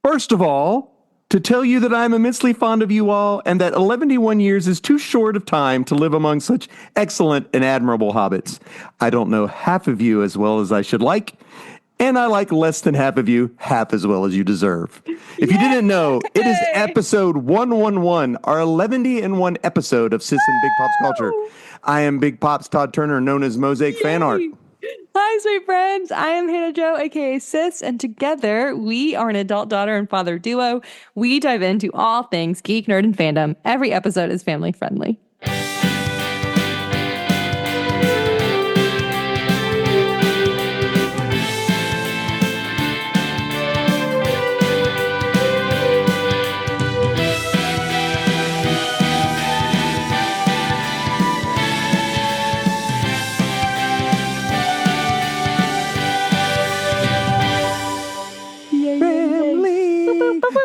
First of all, to tell you that I'm immensely fond of you all and that 11 years is too short of time to live among such excellent and admirable hobbits. I don't know half of you as well as I should like, and I like less than half of you half as well as you deserve. If you didn't know, it is episode 111, our 11 episode of Sis and Big Pops Culture. I am Big Pops Todd Turner, known as Mosaic Fan Art. Hi, sweet friends. I am Hannah Jo, aka Sis, and together we are an adult daughter and father duo. We dive into all things geek, nerd, and fandom. Every episode is family friendly.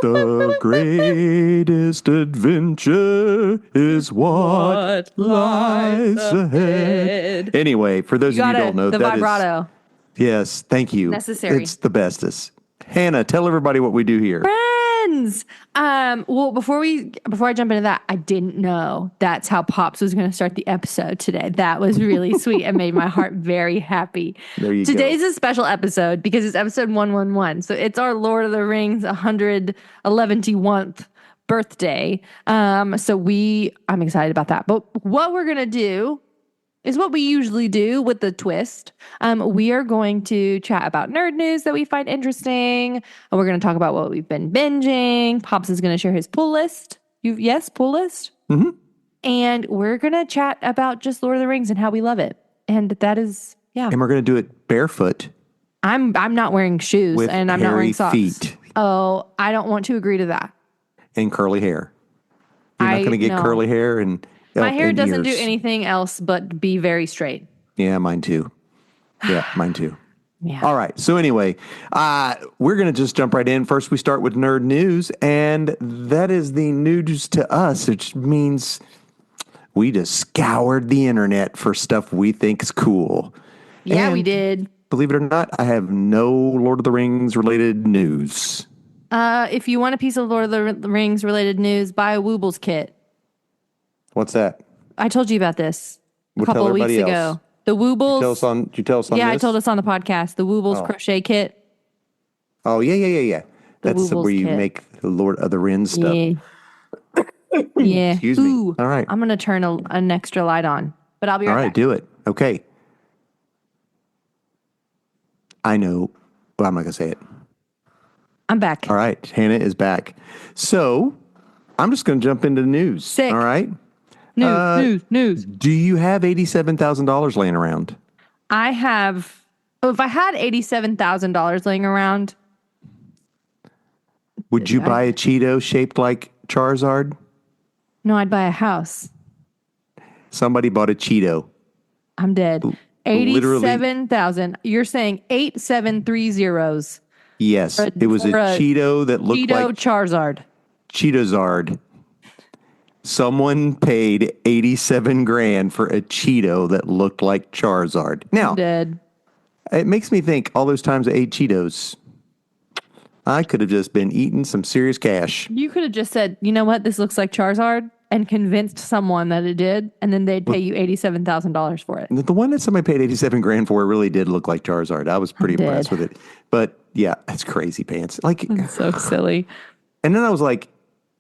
The greatest adventure is what lies ahead. Anyway, for those of you who don't know, the vibrato. Yes, thank you. Necessary. It's the bestest. Hannah, tell everybody what we do here. Friends. Well, before I jump into that, I didn't know that's how Pops was going to start the episode today. That was really sweet and made my heart very happy. There you go. Today's a special episode because it's episode 111. So it's our Lord of the Rings 111th birthday. I'm excited about that. But what we're going to do is what we usually do with the twist. We are going to chat about nerd news that we find interesting. And we're going to talk about what we've been binging. Pops is going to share his pull list. Pull list? Mm-hmm. And we're going to chat about just Lord of the Rings and how we love it. And that is, yeah. And we're going to do it barefoot. I'm not wearing shoes and I'm not wearing socks. Feet. Oh, I don't want to agree to that. And curly hair. You're not going to get curly hair and... My hair doesn't do anything else but be very straight. Yeah, mine too. Yeah, mine too. Yeah. All right. So anyway, we're going to just jump right in. First, we start with nerd news, and that is the news to us, which means we just scoured the internet for stuff we think is cool. Yeah, and we did. Believe it or not, I have no Lord of the Rings related news. If you want a piece of Lord of the Rings related news, buy a Woobles kit. What's that? I told you about this a couple of weeks ago. The Woobles. Did you tell us on Yeah, this? I told us on the podcast. The Woobles crochet kit. Oh, yeah. That's where you make the Lord of the Rings stuff. Yeah. Excuse me. All right. I'm going to turn an extra light on, but I'll be right back. All right, do it. Okay. I know. Well, I'm not going to say it. I'm back. All right. Hannah is back. So I'm just going to jump into the news. Sick. All right. News. Do you have $87,000 laying around? I have. If I had $87,000 laying around. Would you buy a Cheeto shaped like Charizard? No, I'd buy a house. Somebody bought a Cheeto. I'm dead. 87,000. You're saying 8730s. Yes. It was a Cheeto that looked like Charizard. Cheetozard. Someone paid $87,000 for a Cheeto that looked like Charizard. Now, I'm dead. It makes me think all those times I ate Cheetos, I could have just been eating some serious cash. You could have just said, you know what, this looks like Charizard, and convinced someone that it did, and then they'd pay you $87,000 for it. The one that somebody paid $87,000 for really did look like Charizard. I was pretty impressed with it. But yeah, that's crazy pants. It's so silly. And then I was like,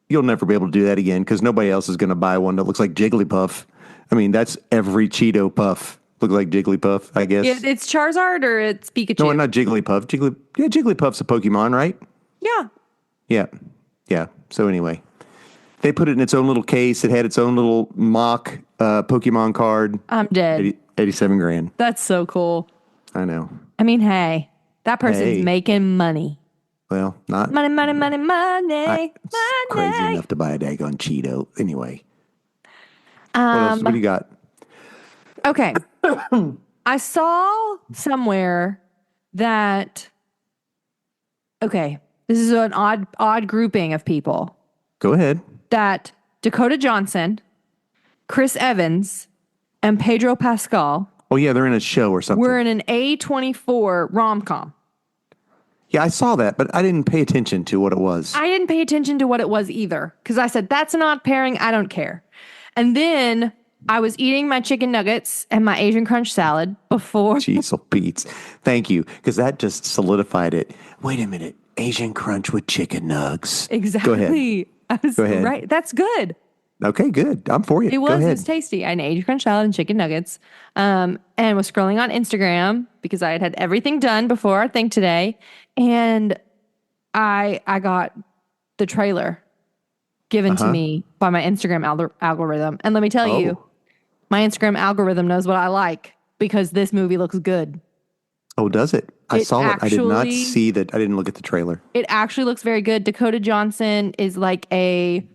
you'll never be able to do that again because nobody else is going to buy one that looks like Jigglypuff. I mean, that's every Cheeto puff. Looks like Jigglypuff, I guess. Yeah, it's Charizard or it's Pikachu? No, not Jigglypuff. Jigglypuff's a Pokemon, right? Yeah. Yeah. So anyway, they put it in its own little case. It had its own little mock Pokemon card. I'm dead. $87,000. That's so cool. I know. I mean, hey, that person's making money. Well, not money. Crazy enough to buy a daggone Cheeto. Anyway, what else? What do you got? Okay, I saw somewhere that. Okay, this is an odd grouping of people. Go ahead. That Dakota Johnson, Chris Evans, and Pedro Pascal. Oh yeah, they're in a show or something. We're in an A24 rom-com. Yeah, I saw that, but I didn't pay attention to what it was. I didn't pay attention to what it was either because I said, that's not pairing. I don't care. And then I was eating my chicken nuggets and my Asian crunch salad before. Jeez, oh, Pete's. Thank you, because that just solidified it. Wait a minute. Asian crunch with chicken nugs. Exactly. Go ahead. I was Go ahead. right. That's good. Okay, good. I'm for you. It Go was. It ahead. was tasty. I had an Asian crunch salad and chicken nuggets. And was scrolling on Instagram because I had everything done before our thing today. And I got the trailer given to me by my Instagram algorithm. And let me tell you, my Instagram algorithm knows what I like because this movie looks good. Oh, does it? I saw it. I did not see that. I didn't look at the trailer. It actually looks very good. Dakota Johnson is like a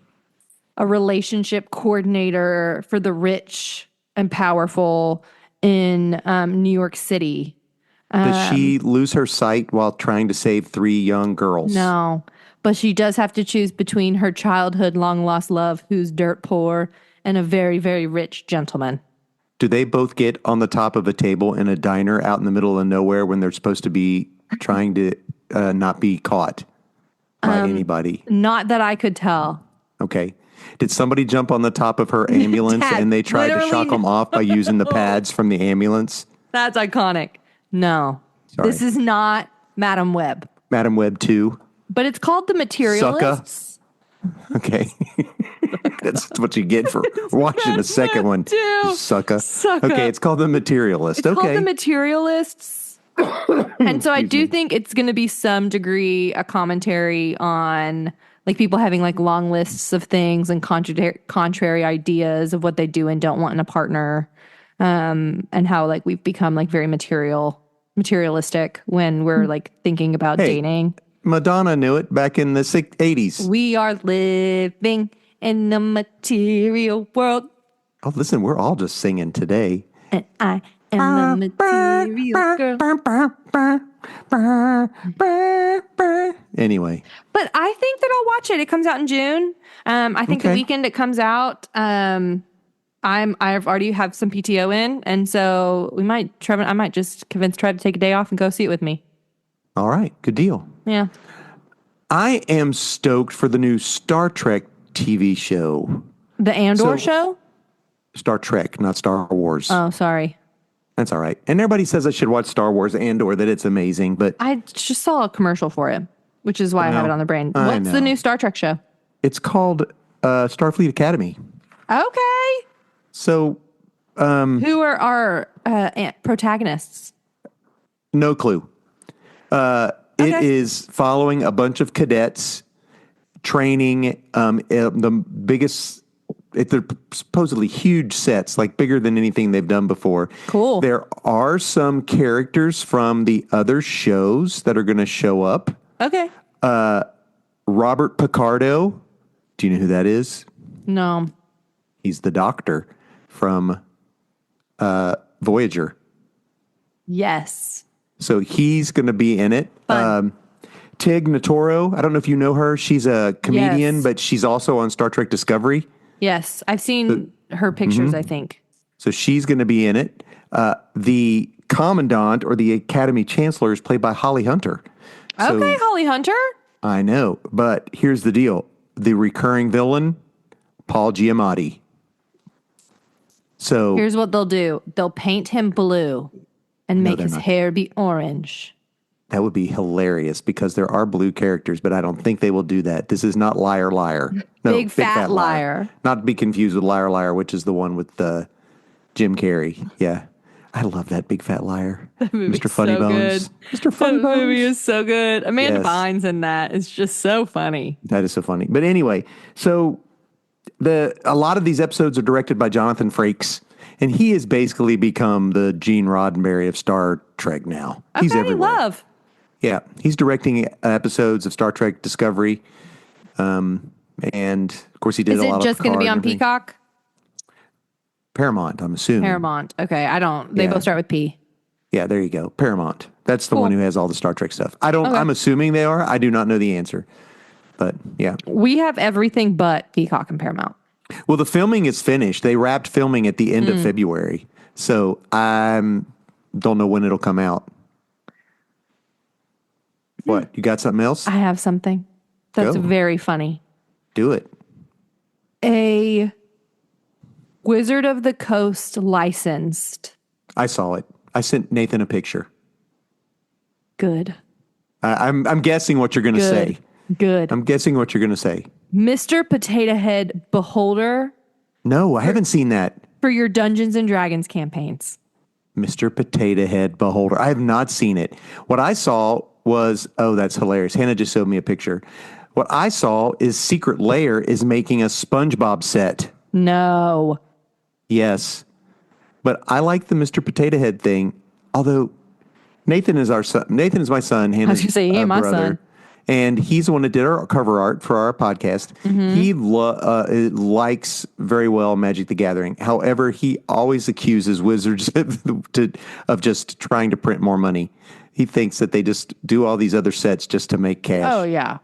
relationship coordinator for the rich and powerful in New York City. Does she lose her sight while trying to save 3 young girls? No, but she does have to choose between her childhood long lost love, who's dirt poor, and a very, very rich gentleman. Do they both get on the top of a table in a diner out in the middle of nowhere when they're supposed to be trying to not be caught by anybody? Not that I could tell. Okay. Did somebody jump on the top of her ambulance Dad, and they tried to shock them off by using the pads from the ambulance? That's iconic. No. Sorry. This is not Madam Web. Madam Web 2? But it's called The Materialists. Sucka. Okay. That's what you get for watching the second one. You sucka. Okay, it's called The Materialist. It's called The Materialists. And so I do think it's going to be some degree a commentary on like people having like long lists of things and contrary ideas of what they do and don't want in a partner. And how like we've become like very materialistic when we're like thinking about dating. Madonna knew it back in the 80s. We are living in the material world. Oh, listen, we're all just singing today. And I am the material girl. Anyway. But I think that I'll watch it. It comes out in June. I think the weekend it comes out. I've already have some PTO in, and so I might just convince Trev to take a day off and go see it with me. All right, good deal. Yeah. I am stoked for the new Star Trek TV show. The Andor show? Star Trek, not Star Wars. Oh, sorry. That's all right. And everybody says I should watch Star Wars Andor, that it's amazing, but I just saw a commercial for it, which is why I have it on the brain. What's the new Star Trek show? It's called Starfleet Academy. Okay. So, who are our protagonists? No clue. It is following a bunch of cadets training the biggest, they're supposedly huge sets, like bigger than anything they've done before. Cool. There are some characters from the other shows that are going to show up. Okay. Robert Picardo. Do you know who that is? No. He's the doctor from Voyager. Yes. So he's going to be in it. Tig Notaro, I don't know if you know her. She's a comedian, but she's also on Star Trek Discovery. Yes, I've seen her pictures, I think. So she's going to be in it. The Commandant or the Academy Chancellor is played by Holly Hunter. Okay, Holly Hunter. I know, but here's the deal. The recurring villain, Paul Giamatti. So here's what they'll do. They'll paint him blue and make his hair be orange. That would be hilarious because there are blue characters, but I don't think they will do that. This is not Liar Liar. No, Big Fat Liar. Not to be confused with Liar Liar, which is the one with Jim Carrey. Yeah. I love that Big Fat Liar. Mr. Funny Bones. Mr. Funny Bones. That movie is so good. Amanda Bynes in that is just so funny. That is so funny. But anyway, so a lot of these episodes are directed by Jonathan Frakes, and he has basically become the Gene Roddenberry of Star Trek now. He's everywhere. Love. Yeah, he's directing episodes of Star Trek Discovery, and of course he did a lot of. Is it just going to be on Peacock? Paramount, I'm assuming. Paramount. Okay, I don't. They both start with P. Yeah, there you go. Paramount. That's the one who has all the Star Trek stuff. I'm assuming they are. I do not know the answer, but yeah. We have everything but Peacock and Paramount. Well, the filming is finished. They wrapped filming at the end of February, so I don't know when it'll come out. What? You got something else? I have something that's Go. very funny. Do it. A Wizard of the Coast licensed. I saw it. I sent Nathan a picture. Good. I'm guessing what you're going to say. Good. I'm guessing what you're going to say. Mr. Potato Head Beholder No, I haven't seen that. for your Dungeons and Dragons campaigns. Mr. Potato Head Beholder. I have not seen it. What I saw was, oh, that's hilarious. Hannah just showed me a picture. What I saw is Secret Lair is making a SpongeBob set. No. Yes. But I like the Mr. Potato Head thing, although Nathan is our son. Nathan is my son. Hannah's I was going to say, he ain't my brother. son. And he's the one that did our cover art for our podcast. He likes very well Magic the Gathering. However, he always accuses Wizards of just trying to print more money. He thinks that they just do all these other sets just to make cash. Oh, yeah.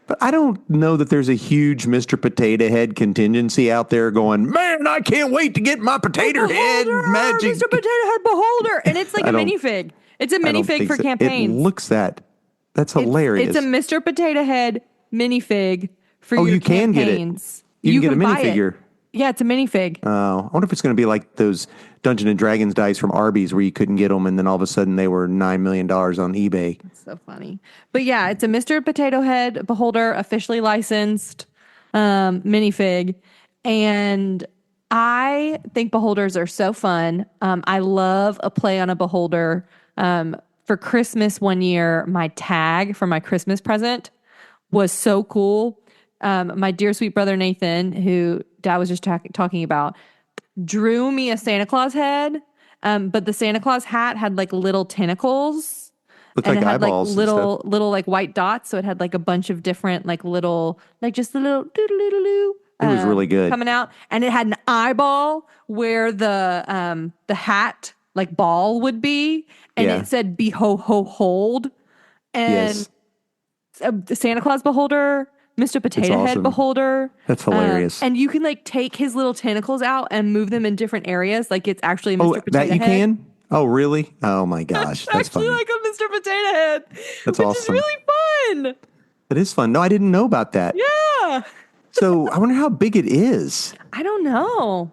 But I don't know that there's a huge Mr. Potato Head contingency out there going, man, I can't wait to get my potato head magic. Mr. Potato Head Beholder. And it's like a minifig. It's a minifig for campaigns. It looks that. That's hilarious. It's a Mr. Potato Head minifig for your you can campaigns. get it. You can get a buy it. minifigure. Yeah, it's a minifig. Oh, I wonder if it's going to be like those Dungeons and Dragons dice from Arby's where you couldn't get them and then all of a sudden they were $9 million on eBay. That's so funny. But yeah, it's a Mr. Potato Head Beholder, officially licensed minifig. And I think beholders are so fun. I love a play on a beholder. For Christmas one year, my tag for my Christmas present was so cool. My dear sweet brother Nathan, who Dad was just talking about, drew me a Santa Claus head, but the Santa Claus hat had like little tentacles. Looked And like it had eyeballs like and little like white dots. So it had like a bunch of different like little, like just a little doodle-doodle-doo. It was really good. Coming out. And it had an eyeball where the hat like ball would be. And it said be ho ho hold. And the Santa Claus beholder, Mr. Potato Head beholder. That's hilarious. And you can like take his little tentacles out and move them in different areas. Like it's actually a Mr. Potato Head. That you can? Oh, really? Oh my gosh. That's actually funny. like a Mr. Potato Head. That's which awesome. is really fun. It is fun. No, I didn't know about that. Yeah. So I wonder how big it is. I don't know.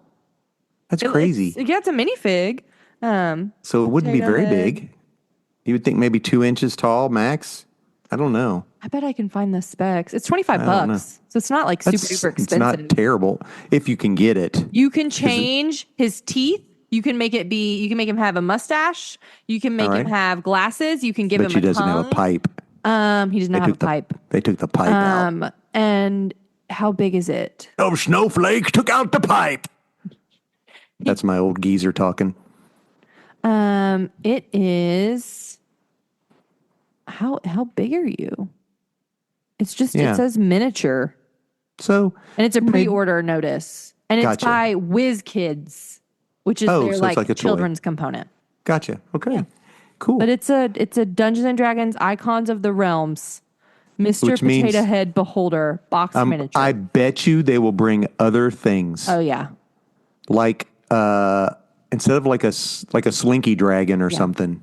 That's crazy. It's a minifig. So it wouldn't be Potato very Head. big. You would think maybe 2 inches tall max. I don't know. I bet I can find the specs. It's $25 don't know. So it's not like super duper expensive. It's not terrible if you can get it. You can change his teeth. You can make him have a mustache. You can make him have glasses. You can give him a tongue. But he doesn't have a pipe. He does not have a pipe. They took the pipe out. And how big is it? Oh, Snowflake took out the pipe. That's my old geezer talking. It is. How big are you? It's just it says miniature. So and it's a pre-order notice, and it's Gotcha. by Whiz Kids, which is their so like it's like a toy. children's component. Gotcha. Okay. Cool. But it's a Dungeons and Dragons Icons of the Realms, Mr. Which means- Potato Head Beholder box miniature. I bet you they will bring other things. Oh yeah, Like instead of like a slinky dragon or something.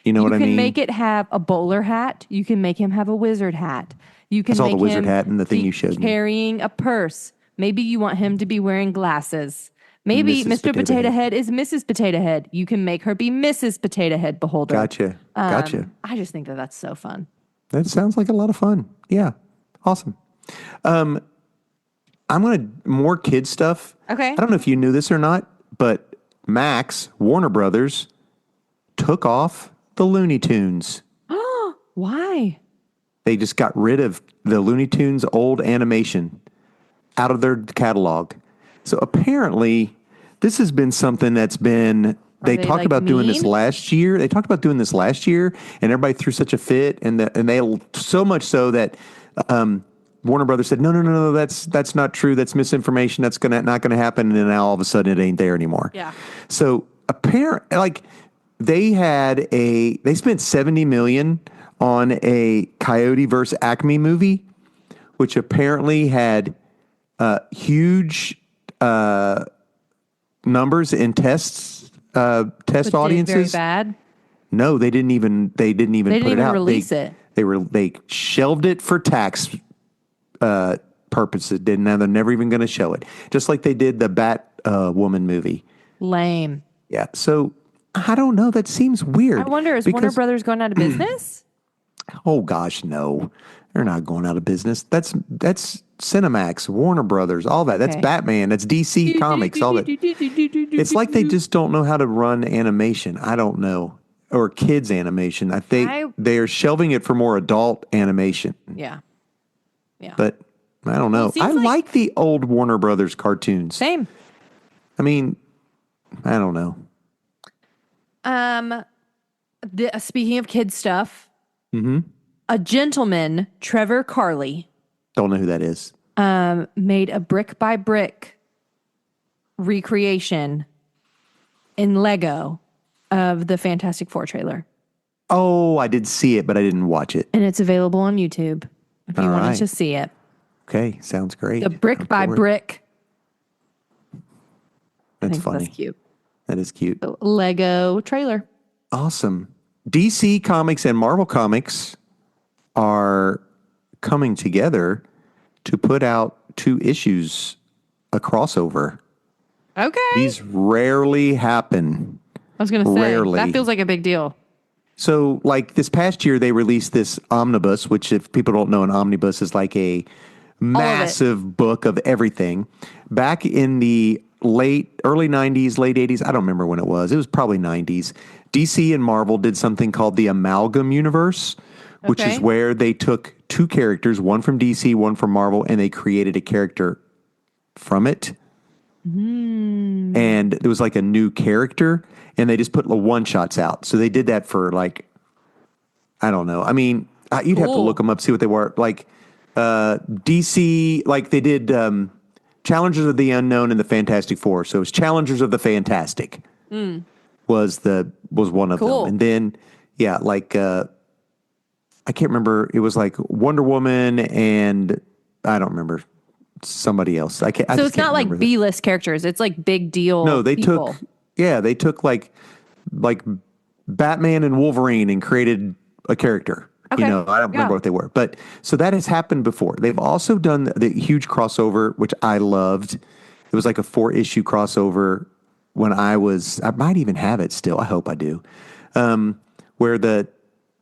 You know what I mean? You can make it have a bowler hat. You can make him have a wizard hat. You can I saw make the wizard him hat and the thing be you showed me. carrying a purse. Maybe you want him to be wearing glasses. Maybe Mrs. Mr. Potato Head is Mrs. Potato Head. You can make her be Mrs. Potato Head Beholder. Gotcha. I just think that that's so fun. That sounds like a lot of fun. Yeah. Awesome. I'm going to more kid stuff. Okay. I don't know if you knew this or not, but Max, Warner Brothers, took off the Looney Tunes. Why? They just got rid of the Looney Tunes old animation out of their catalog. So apparently this has been something that's been, they talked like about doing this mean? last year. They talked about doing this last year and everybody threw such a fit and they so much so that Warner Brothers said, no, that's not true. That's misinformation. That's not gonna happen. And then now all of a sudden it ain't there anymore. Yeah. So they spent $70 million on a Coyote versus Acme movie, which apparently had huge numbers in test But audiences. Did very bad. No, they didn't even put it out. Release it. They shelved it for tax purposes. Now they're never even going to show it. Just like they did the Bat Woman movie. Lame. Yeah. So I don't know. That seems weird. I wonder, is Warner Brothers going out of business? Oh gosh, no. They're not going out of business. That's Cinemax, Warner Brothers, all that. That's Batman. That's DC Comics, all that. It's like they just don't know how to run animation. I don't know. Or kids animation. I think they're shelving it for more adult animation. Yeah. Yeah. But I don't know. I like the old Warner Brothers cartoons. Same. I mean, I don't know. Speaking of kid stuff, a gentleman, Trevor Carley, don't know who that is. made a brick by brick recreation in Lego of the Fantastic Four trailer. Oh, I did see it, but I didn't watch it. And it's available on YouTube if you wanted to see it. Okay, sounds great. The brick by brick. That's funny. That's cute. That is cute. Lego trailer. Awesome. DC Comics and Marvel Comics are coming together to put out 2 issues, a crossover. Okay. These rarely happen. I was going to say, that feels like a big deal. So, like this past year, they released this Omnibus, which if people don't know, an Omnibus is like a massive book of everything. Back in the early 90s, late 80s, I don't remember when it was. It was probably 90s. DC and Marvel did something called the Amalgam Universe, which is where they took 2 characters, one from DC, one from Marvel, and they created a character from it. And it was like a new character, and they just put one-shots out. So they did that for like, I don't know. I mean, you'd have to look them up, see what they were. Like DC, like they did Challengers of the Unknown and the Fantastic Four. So it was Challengers of the Fantastic was one of them. And then, like I can't remember. It was like Wonder Woman and I don't remember. Somebody else. So it's not like B-list characters. It's like big deal. No, they people. took like Batman and Wolverine and created a character. Okay. I don't remember what they were. But so that has happened before. They've also done the huge crossover, which I loved. It was like a 4-issue crossover when I might even have it still. I hope I do. Where the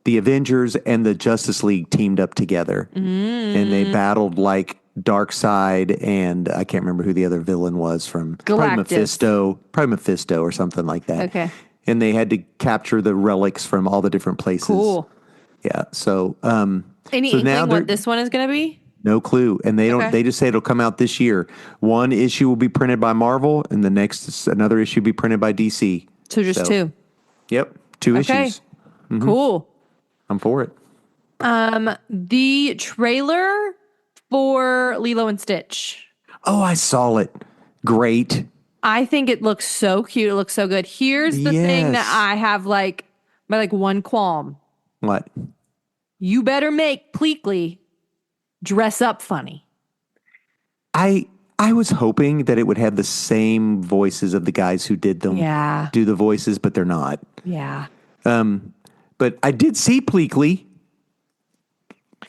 Avengers and the Justice League teamed up together and they battled like Darkseid and I can't remember who the other villain was from Galactus. Probably Mephisto or something like that. Okay. And they had to capture the relics from all the different places. Cool. Yeah. So, any inkling what this one is going to be? No clue. And they just say it'll come out this year. One issue will be printed by Marvel and another issue will be printed by DC. So just 2. Yep. 2 issues. Cool. I'm for it. The trailer for Lilo and Stitch. Oh, I saw it. Great. I think it looks so cute. It looks so good. Here's the thing that I have my one qualm. What? You better make Pleakley dress up funny. I was hoping that it would have the same voices of the guys who did them. Yeah. Do the voices, but they're not. Yeah. But I did see Pleakley.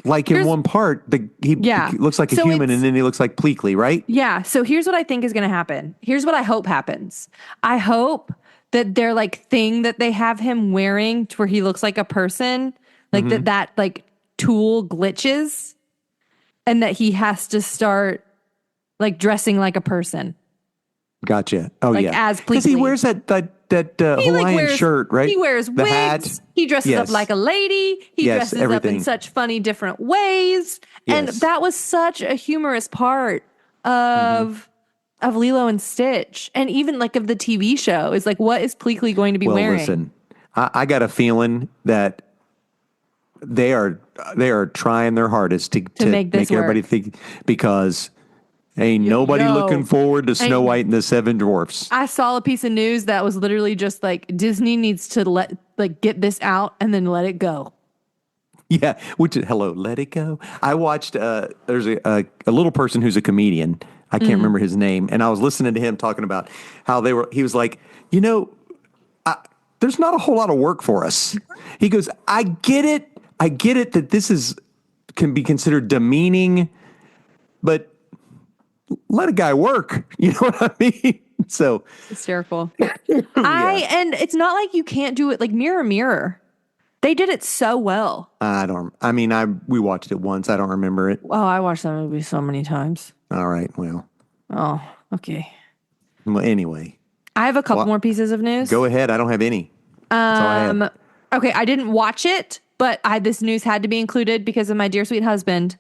Like in one part, he looks like a human and then he looks like Pleakley, right? Yeah. So here's what I think is going to happen. Here's what I hope happens. I hope that their thing that they have him wearing to where he looks like a person, that tool glitches and that he has to start dressing like a person. Gotcha. Oh, as Pleakley. Because he wears that Hawaiian shirt, right? He wears wigs. Hat. He dresses up like a lady. He dresses up in such funny different ways. And that was such a humorous part of Lilo and Stitch. And even of the TV show is what is Pleakley going to be wearing? Listen, I got a feeling that they are trying their hardest to make everybody think, because ain't nobody looking forward to Snow White and the 7 Dwarfs. I saw a piece of news that was literally just Disney needs to get this out and then let it go. Yeah, let it go. I watched, there's a little person who's a comedian. I can't remember his name. And I was listening to him talking about how he was like, there's not a whole lot of work for us. He goes, I get it. I get it that can be considered demeaning, but let a guy work. You know what I mean? So Hysterical. And it's not like you can't do it like Mirror Mirror. They did it so well. We watched it once. I don't remember it. Oh, I watched that movie so many times. All right. Well. Oh, okay. Well, anyway. I have a couple more pieces of news. Go ahead. I don't have any. That's all I have. Okay, I didn't watch it, but this news had to be included because of my dear sweet husband.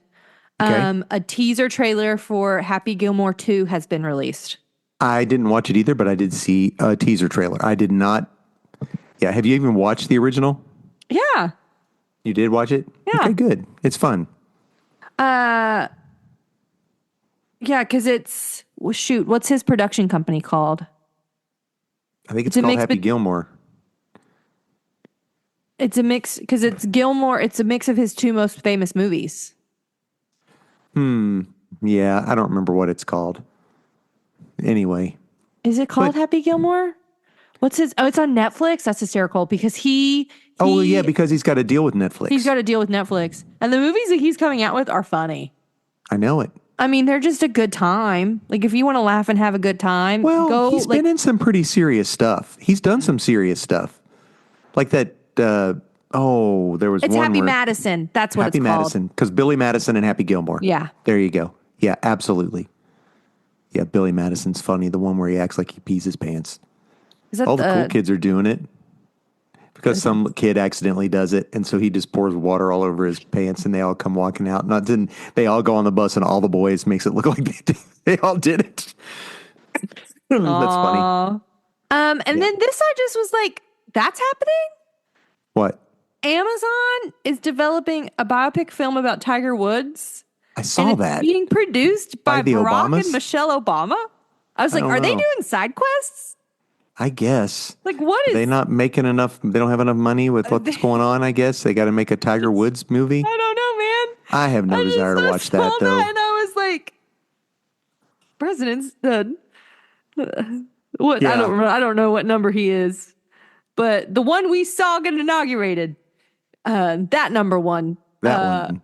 Okay. A teaser trailer for Happy Gilmore 2 has been released. I didn't watch it either, but I did see a teaser trailer. I did not. Yeah. Have you even watched the original? Yeah. You did watch it? Yeah. Okay, good. It's fun. Yeah, because what's his production company called? I think it's called Happy Gilmore. It's a mix, because it's Gilmore. It's a mix of his two most famous movies. Yeah, I don't remember what it's called. Anyway. Is it called Happy Gilmore? What's his? Oh, it's on Netflix. That's hysterical because because he's got to deal with Netflix. He's got to deal with Netflix. And the movies that he's coming out with are funny. I know it. I mean, they're just a good time. Like, if you want to laugh and have a good time, he's been in some pretty serious stuff. He's done some serious stuff. Like that, there was it's one Happy Madison. That's what Happy it's called. Madison. Because Billy Madison and Happy Gilmore. Yeah. There you go. Yeah, absolutely. Yeah, Billy Madison's funny. The one where he acts like he pees his pants. Is that all the cool kids are doing it because some kid accidentally does it, and so he just pours water all over his pants, and they all come walking out. Then they all go on the bus, and all the boys makes it look like they all did it. That's funny. And then this I just was like, that's happening? What? Amazon is developing a biopic film about Tiger Woods. I saw that. Being produced by the Barack Obamas? and Michelle Obama. I was like, are they doing side quests? I guess. Like, what is... Are they not making enough? They don't have enough money with what's going on, I guess. They got to make a Tiger Woods movie. I don't know, man. I have no desire to watch that, though. And I was like, President's dead. What? Yeah. I don't know what number he is. But the one we saw get inaugurated, that number one. That one.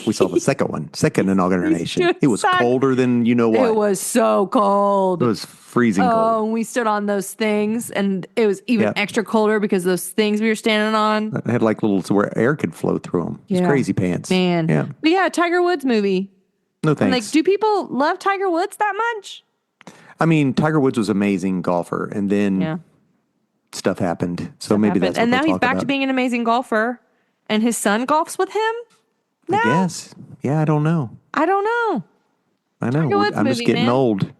We saw the second inauguration. It was colder than you know what. It was so cold. It was freezing cold. Oh, and we stood on those things, and it was even extra colder because those things we were standing on. It had like little where air could flow through them. It was crazy pants. Man. Yeah. But yeah, Tiger Woods movie. No thanks. I'm like, do people love Tiger Woods that much? I mean, Tiger Woods was an amazing golfer, and then stuff happened. So maybe that's what and now he's back about. to being an amazing golfer, and his son golfs with him. I guess. Yeah, I don't know. I know. I'm just getting old.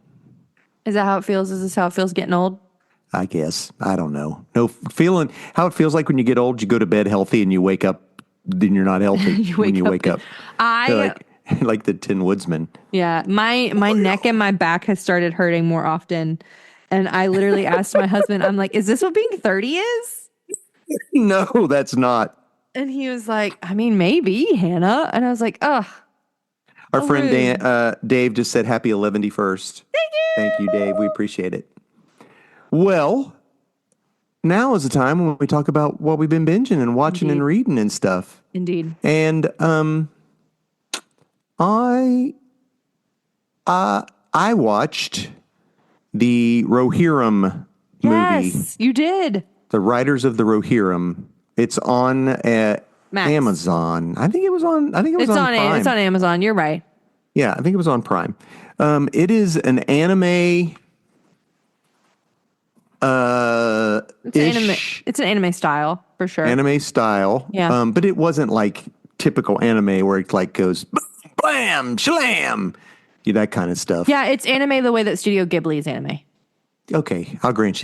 Is that how it feels? Is this how it feels getting old? I guess. I don't know. No feeling how it feels like when you get old, you go to bed healthy and you wake up, then you're not healthy when you wake up. Like the Tin Woodsman. Yeah. My neck and my back has started hurting more often. And I literally asked my husband, I'm like, is this what being 30 is? No, that's not. And he was like, I mean, maybe, Hannah. And I was like, ugh. Our friend Dave just said happy 11th. Thank you, Dave. We appreciate it. Well, now is the time when we talk about what we've been binging and watching and reading and stuff. Indeed. And I watched the Rohirrim movie. Yes, you did. The Riders of the Rohirrim. It's on Amazon. I think it was on Prime. It's on Amazon. You're right. Yeah, I think it was on Prime. It is an anime. It's an anime style for sure. Anime style. Yeah. But it wasn't like typical anime where it like goes blam, shlam, that kind of stuff. Yeah, it's anime the way that Studio Ghibli is anime. Okay, I'll grant you